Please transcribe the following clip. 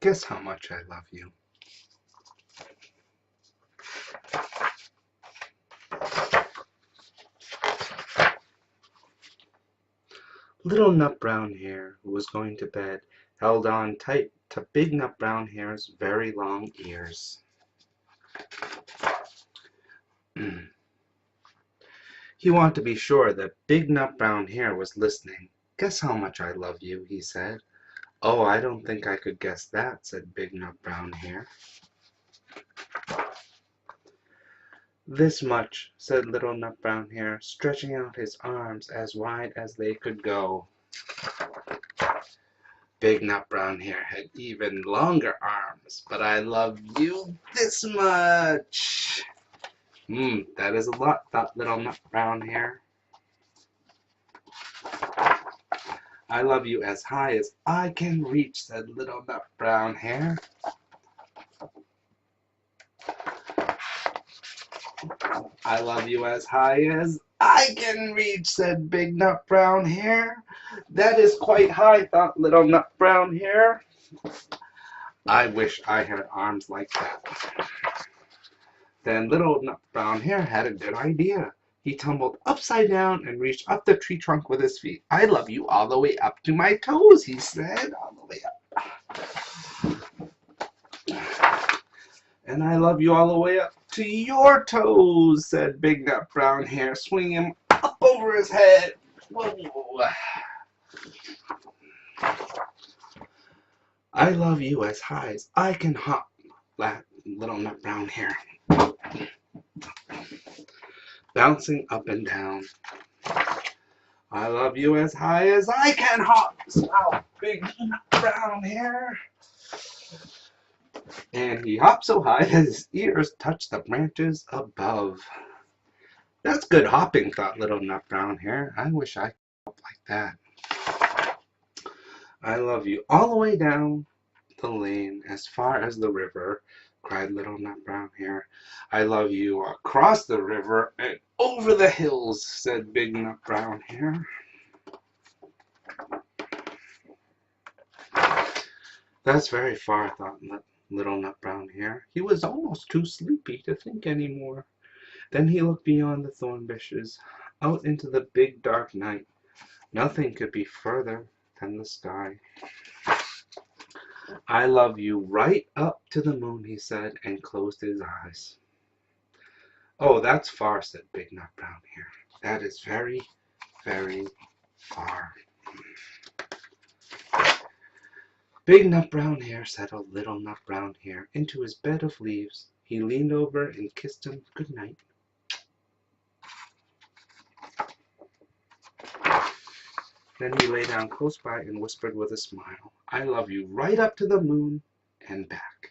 Guess how much I love you. Little Nut Brown Hare, who was going to bed, held on tight to Big Nut Brown Hare's very long ears. He wanted to be sure that Big Nut Brown Hare was listening. Guess how much I love you, he said. Oh, I don't think I could guess that, said Big Nut Brown Hare. This much, said Little Nut Brown Hare, stretching out his arms as wide as they could go. Big Nut Brown Hare had even longer arms, but I love you this much. That is a lot, thought Little Nut Brown Hare. I love you as high as I can reach, said Little Nut Brown Hare. I love you as high as I can reach, said Big Nut Brown Hare. That is quite high, thought Little Nut Brown Hare. I wish I had arms like that. Then Little Nut Brown Hare had a good idea. He tumbled upside down and reached up the tree trunk with his feet. I love you all the way up to my toes, he said, all the way up. And I love you all the way up to your toes, said Big Nut Brown Hare, swinging him up over his head. Whoa. I love you as high as I can hop, laughed Little Nut Brown Hare, bouncing up and down. I love you as high as I can hop, smiled Big Nut Brown Hare. And he hopped so high that his ears touched the branches above. That's good hopping, thought Little Nut Brown Hare. I wish I could hop like that. I love you all the way down the lane as far as the river, cried Little Nut Brown Hare. I love you across the river and over the hills, said Big Nut Brown Hare. That's very far, thought Little Nut Brown Hare. He was almost too sleepy to think any more. Then he looked beyond the thorn bushes, out into the big dark night. Nothing could be further than the sky. I love you right up to the moon, he said, and closed his eyes. Oh, that's far, said Big Nut Brown Hare. That is very, very far. Big Nut Brown Hare settled Little Nut Brown Hare into his bed of leaves. He leaned over and kissed him good night. Then he lay down close by and whispered with a smile, I love you right up to the moon and back.